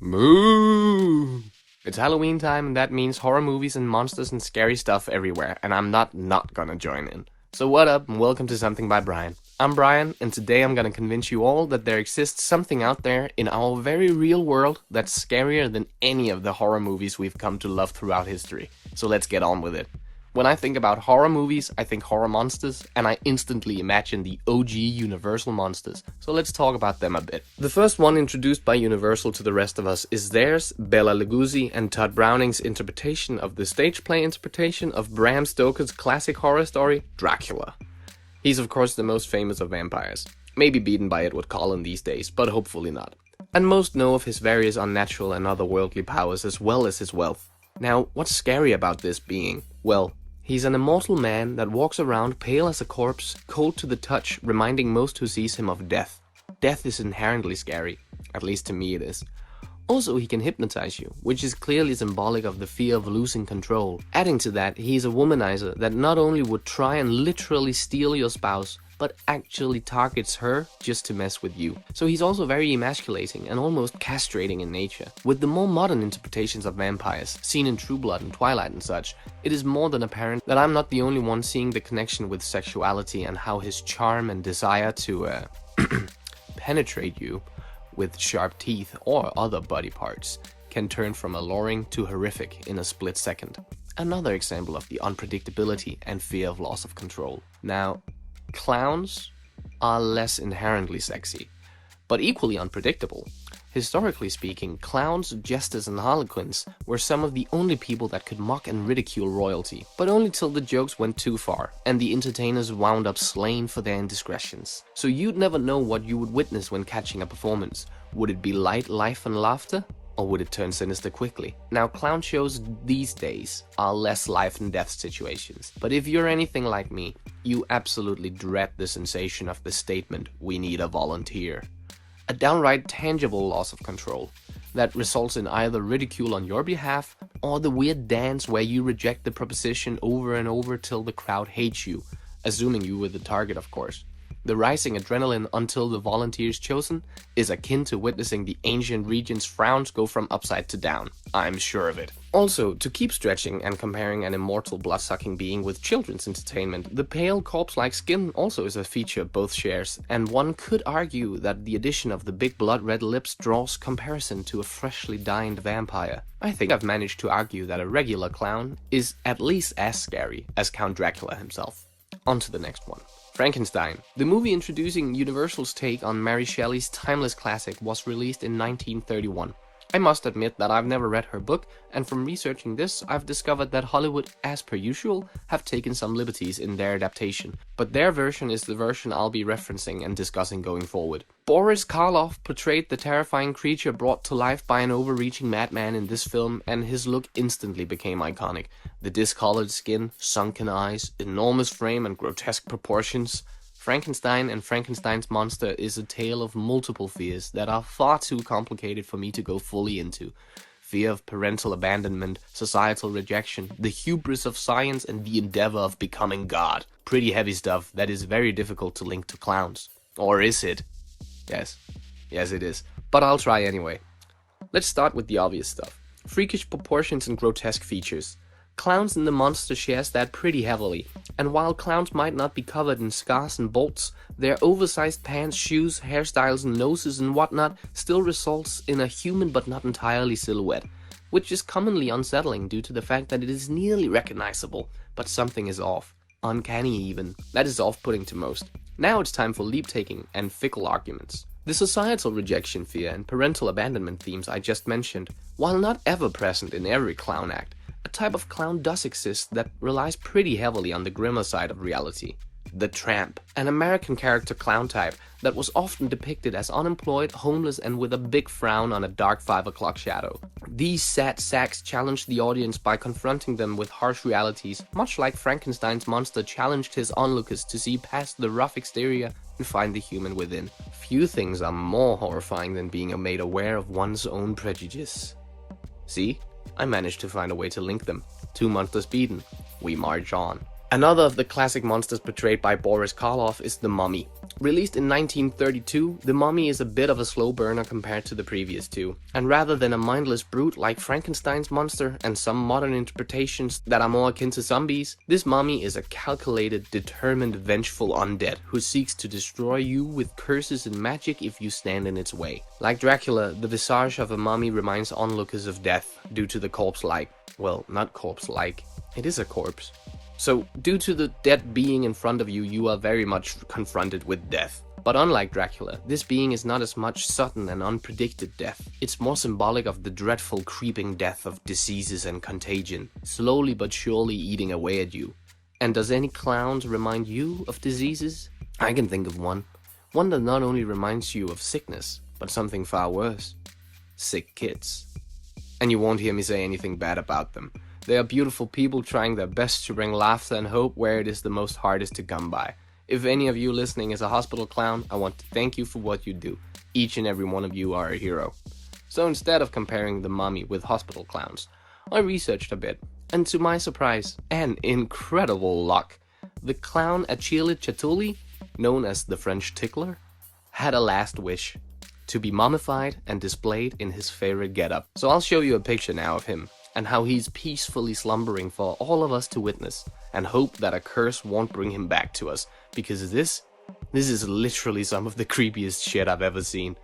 Moo! It's Halloween time, and that means horror movies and monsters and scary stuff everywhere, and I'm not gonna join in. So what up, and welcome to Something by Brian. I'm Brian, and today I'm gonna convince you all that there exists something out there in our very real world that's scarier than any of the horror movies we've come to love throughout history. So let's get on with it. When I think about horror movies, I think horror monsters, and I instantly imagine the OG Universal monsters. So let's talk about them a bit. The first one introduced by Universal to the rest of us is theirs, Bela Lugosi and Todd Browning's interpretation of the stage play interpretation of Bram Stoker's classic horror story, Dracula. He's of course the most famous of vampires. Maybe beaten by Edward Cullen these days, but hopefully not. And most know of his various unnatural and otherworldly powers as well as his wealth. Now, what's scary about this being? Well, he's an immortal man that walks around pale as a corpse, cold to the touch, reminding most who sees him of death. Death is inherently scary, at least to me it is. Also, he can hypnotize you, which is clearly symbolic of the fear of losing control. Adding to that, he's a womanizer that not only would try and literally steal your spouse, but actually targets her just to mess with you. So he's also very emasculating and almost castrating in nature. With the more modern interpretations of vampires, seen in True Blood and Twilight and such, it is more than apparent that I'm not the only one seeing the connection with sexuality and how his charm and desire to penetrate you with sharp teeth or other body parts can turn from alluring to horrific in a split second. Another example of the unpredictability and fear of loss of control. Now, clowns are less inherently sexy, but equally unpredictable. Historically speaking, clowns, jesters and harlequins were some of the only people that could mock and ridicule royalty, but only till the jokes went too far, and the entertainers wound up slain for their indiscretions. So you'd never know what you would witness when catching a performance. Would it be light, life and laughter? Or would it turn sinister quickly? Now, clown shows these days are less life and death situations, but if you're anything like me, you absolutely dread the sensation of the statement, "We need a volunteer." A downright tangible loss of control that results in either ridicule on your behalf or the weird dance where you reject the proposition over and over till the crowd hates you, assuming you were the target, of course. The rising adrenaline until the volunteer is chosen is akin to witnessing the ancient regent's frowns go from upside to down. I'm sure of it. Also, to keep stretching and comparing an immortal blood-sucking being with children's entertainment, the pale corpse-like skin also is a feature both shares, and one could argue that the addition of the big blood-red lips draws comparison to a freshly dined vampire. I think I've managed to argue that a regular clown is at least as scary as Count Dracula himself. On to the next one. Frankenstein. The movie introducing Universal's take on Mary Shelley's timeless classic was released in 1931. I must admit that I've never read her book, and from researching this, I've discovered that Hollywood, as per usual, have taken some liberties in their adaptation, but their version is the version I'll be referencing and discussing going forward. Boris Karloff portrayed the terrifying creature brought to life by an overreaching madman in this film, and his look instantly became iconic. The discolored skin, sunken eyes, enormous frame and grotesque proportions. Frankenstein and Frankenstein's monster is a tale of multiple fears that are far too complicated for me to go fully into. Fear of parental abandonment, societal rejection, the hubris of science, and the endeavor of becoming God. Pretty heavy stuff that is very difficult to link to clowns. Or is it? Yes, it is. But I'll try anyway. Let's start with the obvious stuff. Freakish proportions and grotesque features. Clowns in the monster shares that pretty heavily, and while clowns might not be covered in scars and bolts, their oversized pants, shoes, hairstyles and noses and whatnot still results in a human but not entirely silhouette, which is commonly unsettling due to the fact that it is nearly recognizable, but something is off. Uncanny even. That is off-putting to most. Now it's time for leap-taking and fickle arguments. The societal rejection fear and parental abandonment themes I just mentioned, while not ever present in every clown act, a type of clown does exist that relies pretty heavily on the grimmer side of reality. The Tramp, an American character clown type that was often depicted as unemployed, homeless and with a big frown on a dark 5 o'clock shadow. These sad sacks challenged the audience by confronting them with harsh realities, much like Frankenstein's monster challenged his onlookers to see past the rough exterior and find the human within. Few things are more horrifying than being made aware of one's own prejudice. See? I managed to find a way to link them. 2 monsters beaten. We march on. Another of the classic monsters portrayed by Boris Karloff is the Mummy. Released in 1932, The Mummy is a bit of a slow burner compared to the previous two, and rather than a mindless brute like Frankenstein's monster and some modern interpretations that are more akin to zombies, this mummy is a calculated, determined, vengeful undead who seeks to destroy you with curses and magic if you stand in its way. Like Dracula, the visage of a mummy reminds onlookers of death due to the corpse-like, well, not corpse-like, it is a corpse. So, due to the dead being in front of you, you are very much confronted with death. But unlike Dracula, this being is not as much sudden and unpredicted death. It's more symbolic of the dreadful creeping death of diseases and contagion, slowly but surely eating away at you. And does any clowns remind you of diseases? I can think of one. One that not only reminds you of sickness, but something far worse. Sick kids. And you won't hear me say anything bad about them. They are beautiful people trying their best to bring laughter and hope where it is the most hardest to come by. If any of you listening is a hospital clown, I want to thank you for what you do. Each and every one of you are a hero. So instead of comparing the mummy with hospital clowns, I researched a bit, and to my surprise and incredible luck, the clown Achille Chatuli, known as the French Tickler, had a last wish: to be mummified and displayed in his favorite getup. So I'll show you a picture now of him, and how he's peacefully slumbering for all of us to witness, and hope that a curse won't bring him back to us, because this is literally some of the creepiest shit I've ever seen.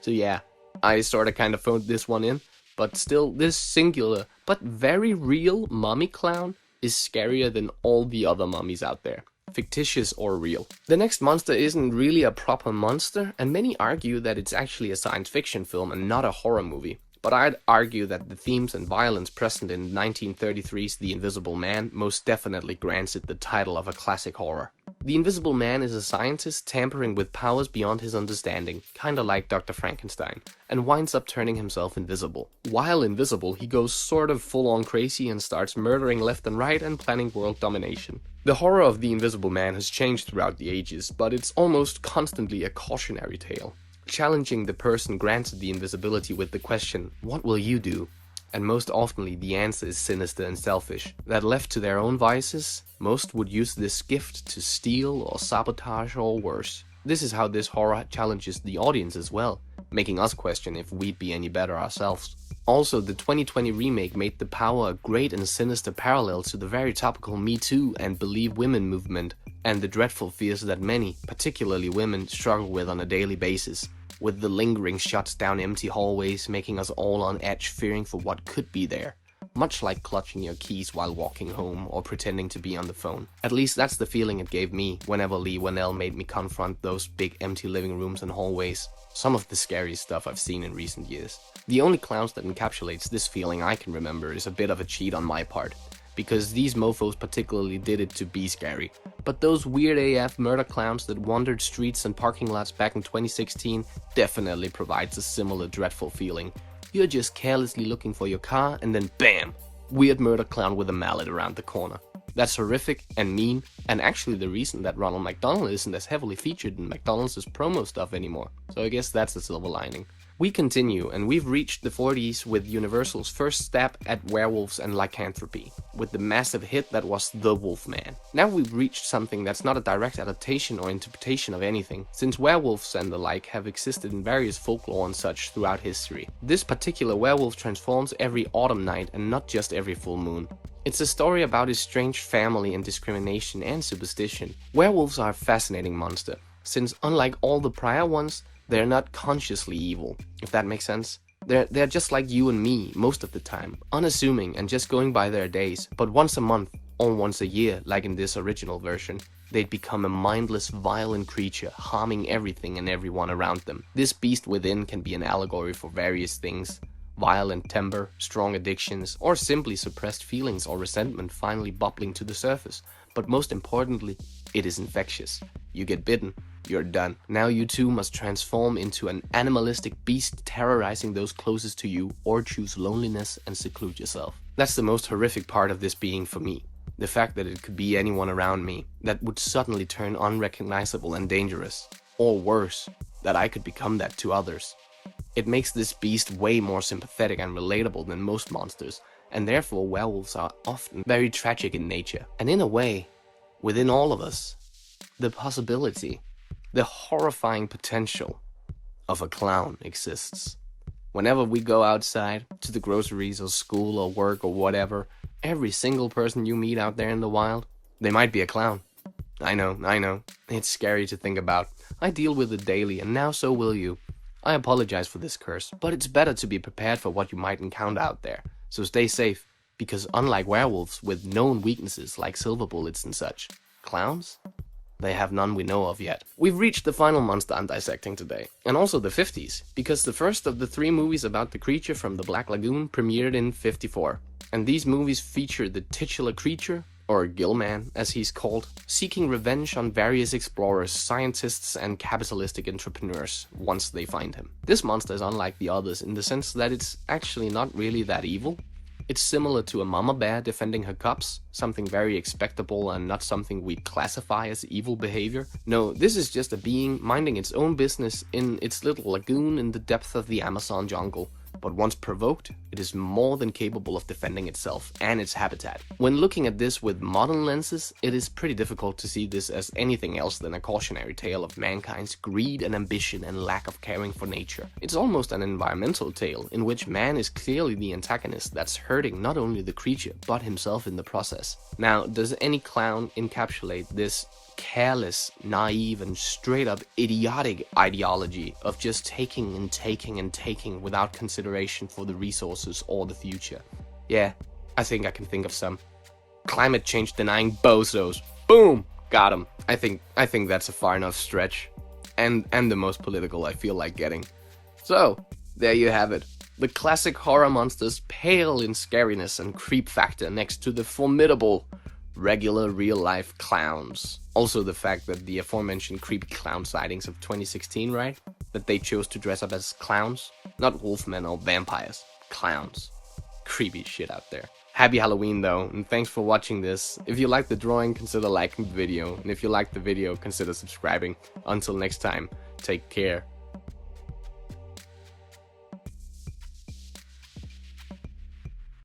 So yeah, I sorta kinda phoned this one in, but still, this singular but very real mummy clown is scarier than all the other mummies out there, fictitious or real. The next monster isn't really a proper monster, and many argue that it's actually a science fiction film and not a horror movie. But I'd argue that the themes and violence present in 1933's The Invisible Man most definitely grants it the title of a classic horror. The Invisible Man is a scientist tampering with powers beyond his understanding, kinda like Dr. Frankenstein, and winds up turning himself invisible. While invisible, he goes sort of full-on crazy and starts murdering left and right and planning world domination. The horror of The Invisible Man has changed throughout the ages, but it's almost constantly a cautionary tale, challenging the person granted the invisibility with the question, what will you do? And most oftenly the answer is sinister and selfish, that left to their own vices, most would use this gift to steal or sabotage or worse. This is how this horror challenges the audience as well, making us question if we'd be any better ourselves. Also, the 2020 remake made the power a great and sinister parallel to the very topical Me Too and Believe Women movement, and the dreadful fears that many, particularly women, struggle with on a daily basis, with the lingering shots down empty hallways making us all on edge fearing for what could be there, much like clutching your keys while walking home or pretending to be on the phone. At least that's the feeling it gave me whenever Lee Whannell made me confront those big empty living rooms and hallways, some of the scariest stuff I've seen in recent years. The only clowns that encapsulates this feeling I can remember is a bit of a cheat on my part, because these mofos particularly did it to be scary. But those weird AF murder clowns that wandered streets and parking lots back in 2016 definitely provides a similar dreadful feeling. You're just carelessly looking for your car and then BAM! Weird murder clown with a mallet around the corner. That's horrific and mean, and actually the reason that Ronald McDonald isn't as heavily featured in McDonald's promo stuff anymore. So I guess that's the silver lining. We continue, and we've reached the 40s with Universal's first step at werewolves and lycanthropy, with the massive hit that was The Wolfman. Now we've reached something that's not a direct adaptation or interpretation of anything, since werewolves and the like have existed in various folklore and such throughout history. This particular werewolf transforms every autumn night and not just every full moon. It's a story about estranged family and discrimination and superstition. Werewolves are a fascinating monster, since unlike all the prior ones, they're not consciously evil, if that makes sense. They're just like you and me most of the time, unassuming and just going by their days, but once a month, or once a year, like in this original version, they'd become a mindless, violent creature, harming everything and everyone around them. This beast within can be an allegory for various things: violent temper, strong addictions, or simply suppressed feelings or resentment finally bubbling to the surface. But most importantly, it is infectious. You get bitten, you're done. Now you too must transform into an animalistic beast terrorizing those closest to you, or choose loneliness and seclude yourself. That's the most horrific part of this being for me. The fact that it could be anyone around me, that would suddenly turn unrecognizable and dangerous. Or worse, that I could become that to others. It makes this beast way more sympathetic and relatable than most monsters, and therefore werewolves are often very tragic in nature. And in a way, within all of us, the possibility The horrifying potential of a clown exists. Whenever we go outside, to the groceries or school or work or whatever, every single person you meet out there in the wild, they might be a clown. I know, it's scary to think about. I deal with it daily, and now so will you. I apologize for this curse, but it's better to be prepared for what you might encounter out there. So stay safe, because unlike werewolves with known weaknesses like silver bullets and such, clowns? They have none we know of yet. We've reached the final monster I'm dissecting today, and also the 50s, because the first of the 3 movies about the creature from the Black Lagoon premiered in '54. And these movies feature the titular creature, or Gillman as he's called, seeking revenge on various explorers, scientists and capitalistic entrepreneurs once they find him. This monster is unlike the others in the sense that it's actually not really that evil. It's similar to a mama bear defending her cubs, something very expectable and not something we'd classify as evil behavior. No, this is just a being minding its own business in its little lagoon in the depth of the Amazon jungle. But once provoked, it is more than capable of defending itself and its habitat. When looking at this with modern lenses, it is pretty difficult to see this as anything else than a cautionary tale of mankind's greed and ambition and lack of caring for nature. It's almost an environmental tale in which man is clearly the antagonist that's hurting not only the creature, but himself in the process. Now, does any clown encapsulate this careless, naive, and straight up idiotic ideology of just taking and taking and taking without consideration for the resources or the future? Yeah, I think I can think of some. Climate change denying bozos. Boom! Got him. I think that's a far enough stretch. And the most political I feel like getting. So, there you have it. The classic horror monsters pale in scariness and creep factor next to the formidable regular real-life clowns. Also the fact that the aforementioned creepy clown sightings of 2016, right? That they chose to dress up as clowns. Not Wolfman or vampires. Clowns. Creepy shit out there. Happy Halloween though, and thanks for watching this. If you liked the drawing, consider liking the video. And if you liked the video, consider subscribing. Until next time, take care.